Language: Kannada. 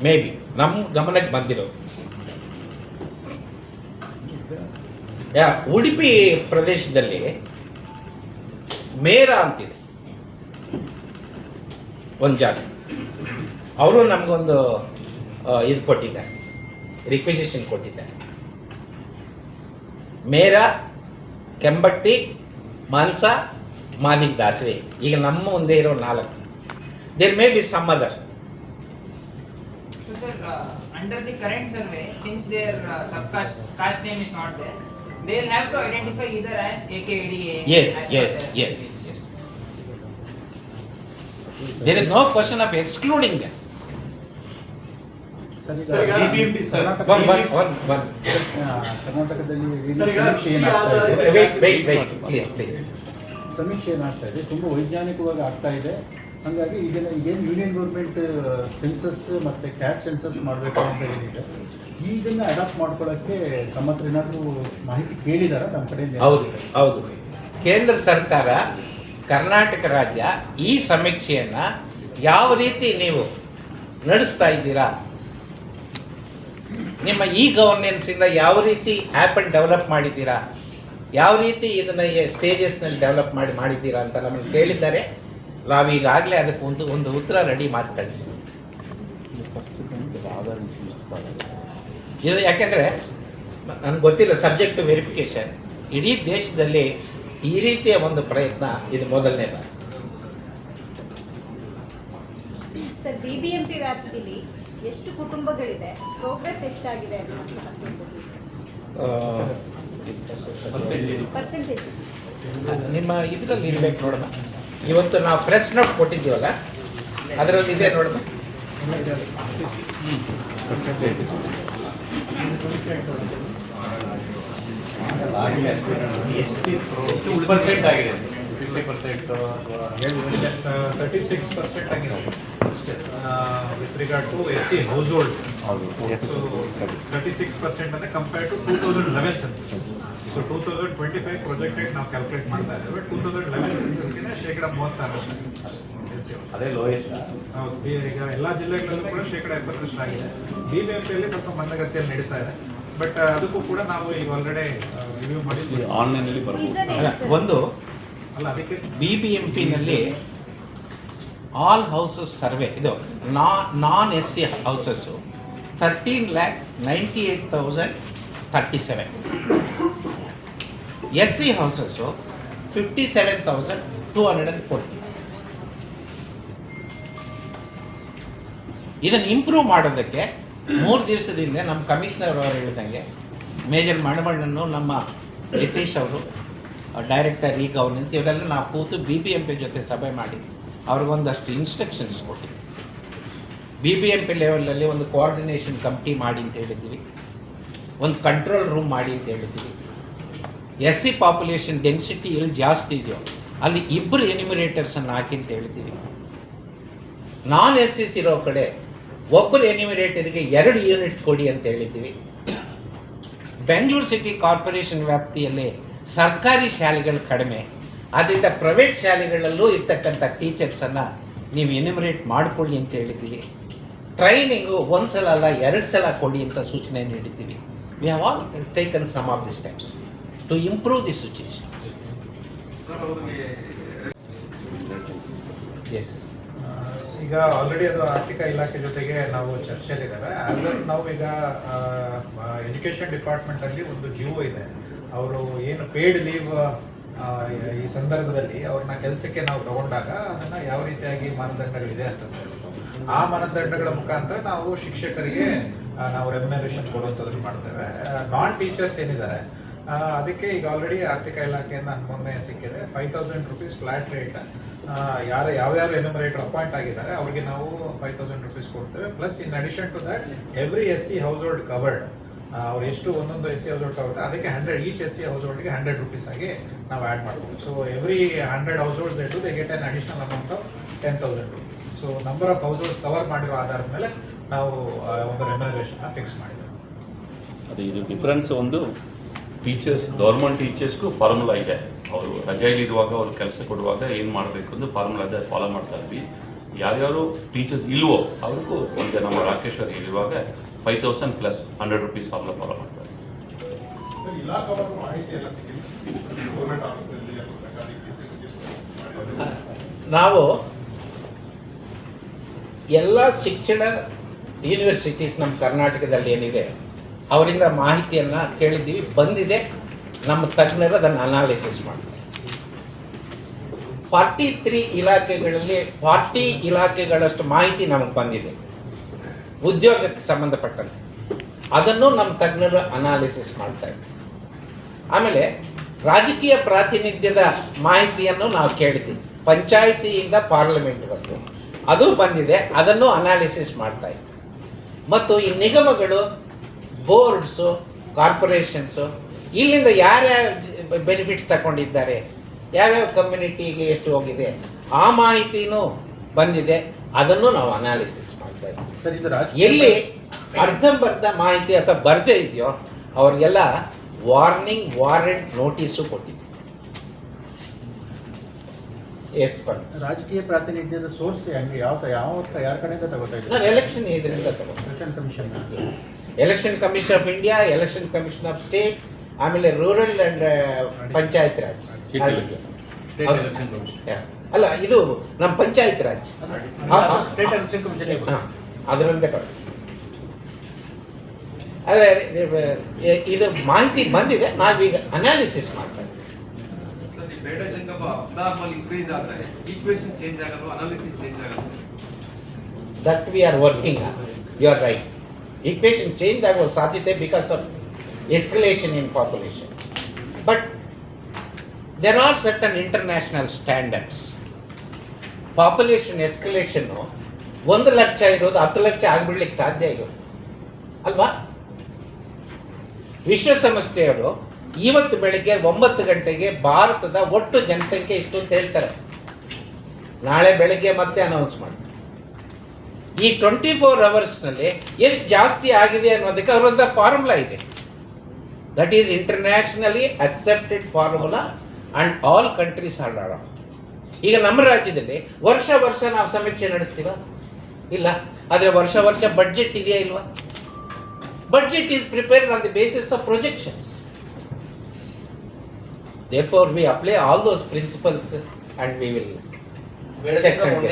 ಮೇ ಬಿ ನಮ್ಮ ಗಮನಕ್ಕೆ ಬಂದಿರೋ ಉಡುಪಿ ಪ್ರದೇಶದಲ್ಲಿ ಮೇರಾ ಅಂತಿದೆ ಒಂದು ಜಾಗ. ಅವರು ನಮಗೊಂದು ಇದು ಕೊಟ್ಟಿದ್ದಾರೆ, ರಿಕ್ವೆಸಿಷನ್ ಕೊಟ್ಟಿದ್ದಾರೆ. ಮೇರಾ, ಕೆಂಬಟ್ಟಿ, ಮಾನ್ಸ, ಮಾಲಿಕ್ ದಾಸರಿ. ಈಗ ನಮ್ಮ ಮುಂದೆ ಇರೋ 4. There may be some other. So sir, under the current survey, since their caste name is not there, they'll have to identify either as AKADA. Yes. There is no question of excluding them. BBMP sir. One. ಕರ್ನಾಟಕದಲ್ಲಿ Wait, please. ಸಮೀಕ್ಷೆ ಏನಾಗ್ತಾ ಇದೆ, ತುಂಬ ವೈಜ್ಞಾನಿಕವಾಗಿ ಆಗ್ತಾ ಇದೆ. ಹಾಗಾಗಿ ಈಗೇನು ಯೂನಿಯನ್ ಗೌರ್ಮೆಂಟ್ ಸೆನ್ಸಸ್ ಮತ್ತು ಕ್ಯಾಟ್ ಸೆನ್ಸಸ್ ಮಾಡಬೇಕು ಅಂತ ಏನಿದೆ, ಇದನ್ನು ಅಡಾಪ್ಟ್ ಮಾಡ್ಕೊಳ್ಳೋಕ್ಕೆ ತಮ್ಮ ಹತ್ರ ಏನಾದರೂ ಮಾಹಿತಿ ಕೇಳಿದಾರ ನಮ್ಮ ಕಡೆಯಿಂದ? ಹೌದು. ಕೇಂದ್ರ ಸರ್ಕಾರ, ಕರ್ನಾಟಕ ರಾಜ್ಯ ಈ ಸಮೀಕ್ಷೆಯನ್ನು ಯಾವ ರೀತಿ ನೀವು ನಡೆಸ್ತಾ ಇದ್ದೀರಾ, ನಿಮ್ಮ ಈ ಗವರ್ನೆನ್ಸಿಂದ ಯಾವ ರೀತಿ ಆ್ಯಪನ್ನು ಡೆವಲಪ್ ಮಾಡಿದ್ದೀರಾ, ಯಾವ ರೀತಿ ಇದನ್ನು ಸ್ಟೇಜಸ್ನಲ್ಲಿ ಡೆವಲಪ್ ಮಾಡಿದ್ದೀರಾ ಅಂತ ನಮ್ಮನ್ನು ಕೇಳಿದ್ದಾರೆ. ನಾವೀಗಾಗಲೇ ಅದಕ್ಕೆ ಒಂದು ಉತ್ತರ ರೆಡಿ ಮಾಡಿ ಕಳಿಸಿ. ಇದು ಯಾಕೆಂದರೆ ನನಗೆ ಗೊತ್ತಿಲ್ಲ, ಸಬ್ಜೆಕ್ಟ್ ಟು ವೆರಿಫಿಕೇಷನ್. ಇಡೀ ದೇಶದಲ್ಲಿ ಈ ರೀತಿಯ ಒಂದು ಪ್ರಯತ್ನ ಇದು ಮೊದಲನೇ ಬಾರಿ. ಸರ್, ಬಿಬಿಎಂಪಿ ವ್ಯಾಪ್ತಿಯಲ್ಲಿ ಎಷ್ಟು ಕುಟುಂಬಗಳಿದೆ, ಪ್ರೋಗ್ರೆಸ್ ಎಷ್ಟಾಗಿದೆ ಪರ್ಸೆಂಟೇಜ್ ನಿಮ್ಮ ಇದರಲ್ಲಿ ಇರಬೇಕು ನೋಡೋಣ. ಇವತ್ತು ನಾವು ಪ್ರೆಸ್ ನೋಟ್ ಕೊಟ್ಟಿದ್ದೀವಲ್ಲ, ಅದರಲ್ಲಿ ಇದೆ ನೋಡೋಣ. ಎಷ್ಟು ಪರ್ಸೆಂಟ್ ಆಗಿದೆ? 50% 36% ಆಗಿದೆ with regard to SC households. So 36% ಅಂದರೆ compare to 2011 census. So 2025 projected ನಾವು ಕ್ಯಾಲ್ಕುಲೇಟ್ ಮಾಡ್ತಾ ಇದ್ದೇವೆ. 2011 ಸೆನ್ಸಸ್ಗೆ ಶೇಕಡ 36 ಅದೇ ಲೋಯೆಸ್ಟ್. ಹೌದು. ಈಗ ಎಲ್ಲ ಜಿಲ್ಲೆಗಳಲ್ಲೂ ಕೂಡ ಶೇಕಡ 70% ಆಗಿದೆ. BBMPಯಲ್ಲಿ ಸ್ವಲ್ಪ ಮಂದಗತಿಯಲ್ಲಿ ನಡೀತಾ ಇದೆ. ಬಟ್ ಅದಕ್ಕೂ ಕೂಡ ನಾವು ಈಗ ಆಲ್ರೆಡಿ ರಿವ್ಯೂ ಮಾಡಿದ್ವಿ. ಆನ್ಲೈನಲ್ಲಿ ಬರ್ಬೋದು. ಒಂದು ಅಲ್ಲ, ಅದಕ್ಕೆ BBMPನಲ್ಲಿ ಆಲ್ ಹೌಸಸ್ ಸರ್ವೆ, ಇದು ನಾನ್ SC ಹೌಸಸ್ಸು 13,98,037. SC houses 57,240. ಇದನ್ನು ಇಂಪ್ರೂವ್ ಮಾಡೋದಕ್ಕೆ 3 ದಿವಸದಿಂದ ನಮ್ಮ ಕಮಿಷನರ್ ಅವರು ಹೇಳಿದಂಗೆ ಮೇಜರ್ ಮಣಮಣ್ಣನ್ನು, ನಮ್ಮ ಯತೀಶ್ ಅವರು, ಡೈರೆಕ್ಟರ್ ಇ ಗವರ್ನೆನ್ಸ್, ಇವರೆಲ್ಲ ನಾವು ಕೂತು BBMP ಜೊತೆ ಸಭೆ ಮಾಡಿ ಅವ್ರಿಗೊಂದಷ್ಟು ಇನ್ಸ್ಟ್ರಕ್ಷನ್ಸ್ ಕೊಟ್ಟಿವಿ. BBMP ಲೆವೆಲಲ್ಲಿ ಒಂದು ಕೋಆರ್ಡಿನೇಷನ್ ಕಮಿಟಿ ಮಾಡಿ ಅಂತ ಹೇಳಿದ್ದೀವಿ, ಒಂದು ಕಂಟ್ರೋಲ್ ರೂಮ್ ಮಾಡಿ ಅಂತ ಹೇಳಿದ್ದೀವಿ. SC ಪಾಪ್ಯುಲೇಷನ್ ಡೆನ್ಸಿಟಿ ಎಲ್ಲಿ ಜಾಸ್ತಿ ಇದೆಯೋ ಅಲ್ಲಿ 2 ಎನ್ಯುಮರೇಟರ್ಸನ್ನು ಹಾಕಿ ಅಂತ ಹೇಳಿದ್ದೀವಿ. ನಾನ್ SCs ಇರೋ ಕಡೆ 1 ಎನ್ಯುಮರೇಟರ್ಗೆ 2 ಯೂನಿಟ್ ಕೊಡಿ ಅಂತ ಹೇಳಿದ್ದೀವಿ. ಬೆಂಗಳೂರು ಸಿಟಿ ಕಾರ್ಪೊರೇಷನ್ ವ್ಯಾಪ್ತಿಯಲ್ಲಿ ಸರ್ಕಾರಿ ಶಾಲೆಗಳು ಕಡಿಮೆ, ಆದ್ದರಿಂದ ಪ್ರೈವೇಟ್ ಶಾಲೆಗಳಲ್ಲೂ ಇರ್ತಕ್ಕಂಥ ಟೀಚರ್ಸನ್ನು ನೀವು ಎನ್ಯುಮರೇಟ್ ಮಾಡಿಕೊಳ್ಳಿ ಅಂತ ಹೇಳಿದ್ದೀವಿ. ಟ್ರೈನಿಂಗು 1 ಸಲ ಅಲ್ಲ 2 ಸಲ ಕೊಡಿ ಅಂತ ಸೂಚನೆ ನೀಡಿದ್ದೀವಿ. We have all taken some of the steps to improve the situation. Yes, ಈಗ ಆಲ್ರೆಡಿ ಅದು ಆರ್ಥಿಕ ಇಲಾಖೆ ಜೊತೆಗೆ ನಾವು ಚರ್ಚೆಯಲ್ಲಿದ್ದೇವೆ. ನಾವು ಈಗ ಎಜುಕೇಷನ್ ಡಿಪಾರ್ಟ್ಮೆಂಟಲ್ಲಿ ಒಂದು ಜಿಒ ಇದೆ. ಅವರು ಏನು ಪೇಯ್ಡ್ ಲೀವ್ ಈ ಸಂದರ್ಭದಲ್ಲಿ ಅವ್ರನ್ನ ಕೆಲಸಕ್ಕೆ ನಾವು ತಗೊಂಡಾಗ ಅದನ್ನು ಯಾವ ರೀತಿಯಾಗಿ ಮಾನದಂಡಗಳಿದೆ ಅಂತ ಆ ಮಾನದಂಡಗಳ ಮುಖಾಂತರ ನಾವು ಶಿಕ್ಷಕರಿಗೆ ನಾವು ರೆಮ್ಯುನರೇಷನ್ ಕೊಡುವಂಥದ್ದು ಮಾಡ್ತೇವೆ. ನಾನ್ ಟೀಚರ್ಸ್ ಏನಿದ್ದಾರೆ ಅದಕ್ಕೆ ಈಗ ಆಲ್ರೆಡಿ ಆರ್ಥಿಕ ಇಲಾಖೆಯಿಂದ ಅನುಮೋದನೆ ಸಿಕ್ಕಿದೆ. 5,000 ರೂಪೀಸ್ ಫ್ಲಾಟ್ ರೇಟ್. ಯಾವ್ಯಾರು ಎನ್ಯುಮರೇಟರ್ ಅಪಾಯಿಂಟ್ ಆಗಿದ್ದಾರೆ ಅವ್ರಿಗೆ ನಾವು 5,000 ರೂಪೀಸ್ ಕೊಡ್ತೇವೆ. Plus in addition to that every SC household covered, ಅವ್ರು ಎಷ್ಟು ಒಂದೊಂದು SC ಹೌಸ್ ಹೋಲ್ಡ್ ಕವರ್ಡ್ ಅದಕ್ಕೆ 100 ಈಚ್ SC ಹೌಸ್ ಹೋಲ್ಡ್ಗೆ 100 ರೂಪೀಸ್ ಆಗಿ ನಾವು ಆ್ಯಡ್ ಮಾಡ್ಬೋದು. So every 100 household they get an additional amount of 10,000 rupees. So number of households cover ಮಾಡಿರೋ ಆಧಾರದ ಮೇಲೆ ನಾವು ಒಂದು ರೆಮ್ಯುನರೇಷನ್ನ ಫಿಕ್ಸ್ ಮಾಡಿದ್ದೇವೆ. ಅದು ಇದು ಡಿಫ್ರೆನ್ಸ್ ಒಂದು ಟೀಚರ್ಸ್, ಗೌರ್ಮೆಂಟ್ ಟೀಚರ್ಸ್ಗೂ ಫಾರ್ಮುಲಾ ಇದೆ. ಅವರು ರಜೆಯಲ್ಲಿರುವಾಗ ಅವ್ರು ಕೆಲಸ ಕೊಡುವಾಗ ಏನು ಮಾಡಬೇಕು ಅಂತ ಫಾರ್ಮುಲಾ ಇದೆ, ಫಾಲೋ ಮಾಡ್ತಾ ಇದ್ವಿ. ಯಾರ್ಯಾರು ಟೀಚರ್ಸ್ ಇಲ್ವೋ ಅವ್ರಿಗೂ ಒಂದು ನಮ್ಮ ರಾಕೇಶ್ ಅವರು ಇರುವಾಗ 5,000 ಪ್ಲಸ್ 100 ರುಪೀಸ್ ಫಾರ್ಮುಲಾ ಫಾಲೋ ಮಾಡ್ತಾರೆ. ಸರ್, ಇಲಾಖಾವಾರು ಮಾಹಿತಿ ಎಲ್ಲ ಸಿಗಿಲ್ಲ ಗೌರ್ಮೆಂಟ್ ಆಫೀಸ್ನಲ್ಲಿ ಅಥವಾ ಸರ್ಕಾರಿ ಮಾಡಿದ್ದಾರೆ. ನಾವು ಎಲ್ಲ ಶಿಕ್ಷಣ ಯೂನಿವರ್ಸಿಟೀಸ್ ನಮ್ಮ ಕರ್ನಾಟಕದಲ್ಲಿ ಏನಿದೆ ಅವರಿಂದ ಮಾಹಿತಿಯನ್ನು ಕೇಳಿದ್ದೀವಿ, ಬಂದಿದೆ. ನಮ್ಮ ತಜ್ಞರು ಅದನ್ನು ಅನಾಲಿಸಿಸ್ ಮಾಡ್ತಾರೆ. 43 ಇಲಾಖೆಗಳಲ್ಲಿ 40 ಇಲಾಖೆಗಳಷ್ಟು ಮಾಹಿತಿ ನಮಗೆ ಬಂದಿದೆ ಉದ್ಯೋಗಕ್ಕೆ ಸಂಬಂಧಪಟ್ಟಂತೆ. ಅದನ್ನು ನಮ್ಮ ತಜ್ಞರು ಅನಾಲಿಸಿಸ್ ಮಾಡ್ತಾರೆ. ಆಮೇಲೆ ರಾಜಕೀಯ ಪ್ರಾತಿನಿಧ್ಯದ ಮಾಹಿತಿಯನ್ನು ನಾವು ಕೇಳಿದ್ದೀವಿ, ಪಂಚಾಯಿತಿಯಿಂದ ಪಾರ್ಲಿಮೆಂಟ್ವರೆಗೂ ಅದು ಬಂದಿದೆ, ಅದನ್ನು ಅನಾಲಿಸಿಸ್ ಮಾಡ್ತಾ ಇದ್ದೀವಿ. ಮತ್ತು ಈ ನಿಗಮಗಳು, ಬೋರ್ಡ್ಸು, ಕಾರ್ಪೊರೇಷನ್ಸು ಇಲ್ಲಿಂದ ಯಾರ್ಯಾರು ಬೆನಿಫಿಟ್ಸ್ ತಗೊಂಡಿದ್ದಾರೆ, ಯಾವ್ಯಾವ ಕಮ್ಯುನಿಟಿಗೆ ಎಷ್ಟು ಹೋಗಿದೆ, ಆ ಮಾಹಿತಿನೂ ಬಂದಿದೆ, ಅದನ್ನು ನಾವು ಅನಾಲಿಸಿಸ್ ಮಾಡ್ತಾ ಇದ್ದೀವಿ. ಸರ್, ಇದು ರಾಜಕೀಯ ಎಲ್ಲಿ ಅರ್ಧಂಬರ್ಧ ಮಾಹಿತಿ ಅಥವಾ ಬರದೇ ಇದೆಯೋ ಅವ್ರಿಗೆಲ್ಲ ವಾರ್ನಿಂಗ್, ವಾರೆಂಟ್, ನೋಟಿಸು ಕೊಟ್ಟಿದ್ದೀವಿ. ಎಸ್ ಬರ್ ರಾಜಕೀಯ ಪ್ರಾತಿನಿಧ್ಯದ ಸೋರ್ಸ್ ಹೆಂಗೆ ಯಾರ ಕಡೆಯಿಂದ ತಗೋತಾ ನಾನು ಇದ್ದೀವಿ? ಎಲೆಕ್ಷನ್ ಇದರಿಂದ ತಗೊಂಡು election commission. Election commission of India, election commission of state, ಆಮೇಲೆ rural and panchayat raj. State election. State election commission. Yeah. ಅಲ್ಲ, ಇದು ನಮ್ಮ panchayat raj state election commission ಅದರಿಂದ ಕೊಡ್ತೀವಿ. ಆದರೆ ಇದು ಮಾಹಿತಿ ಬಂದಿದೆ, ನಾವೀಗ ಅನಾಲಿಸಿಸ್ ಮಾಡ್ತಾ ಇದ್ದೀವಿ. ಸರ್, ಈ ಬೇಡ ಜಂಗಮ ಅಬ್ನಾರ್ಮಲ್ ಇನ್ಕ್ರೀಸ್ ಆದ್ರೆ ಈಕ್ವೇಷನ್ ಚೇಂಜ್ ಆಗಲ್ವಾ, ಅನಾಲಿಸಿಸ್ ಚೇಂಜ್ ಆಗಲ್ವಾ? That we are working on. You are right. Equation change ಆಗುವ ಸಾಧ್ಯತೆ because of escalation in population. But there are certain international standards. Population escalation 1 lakh ಇರೋದು 10 ಲಕ್ಷ ಆಗಿಬಿಡ್ಲಿಕ್ಕೆ ಸಾಧ್ಯ ಇಲ್ಲ ಅಲ್ವಾ? ವಿಶ್ವಸಂಸ್ಥೆಯವರು ಇವತ್ತು ಬೆಳಗ್ಗೆ 9 ಗಂಟೆಗೆ ಭಾರತದ ಒಟ್ಟು ಜನಸಂಖ್ಯೆ ಇಷ್ಟು ಅಂತ ಹೇಳ್ತಾರೆ. ನಾಳೆ ಬೆಳಗ್ಗೆ ಮತ್ತೆ ಅನೌನ್ಸ್ ಮಾಡ್ತಾರೆ. ಈ 24 ಅವರ್ಸ್ನಲ್ಲಿ ಎಷ್ಟು ಜಾಸ್ತಿ ಆಗಿದೆ ಅನ್ನೋದಕ್ಕೆ ಅವರೊಂದು ಫಾರ್ಮುಲಾ ಇದೆ. That is internationally accepted formula and all countries are around. ಈಗ ನಮ್ಮ ರಾಜ್ಯದಲ್ಲಿ ವರ್ಷ ನಾವು ಸಮೀಕ್ಷೆ ನಡೆಸ್ತೀವ? ಇಲ್ಲ. ಆದರೆ ವರ್ಷ ಬಡ್ಜೆಟ್ ಇದೆಯಾ ಇಲ್ವಾ? Budget is prepared on the basis of projections. Therefore we apply all those principles and we will check and get.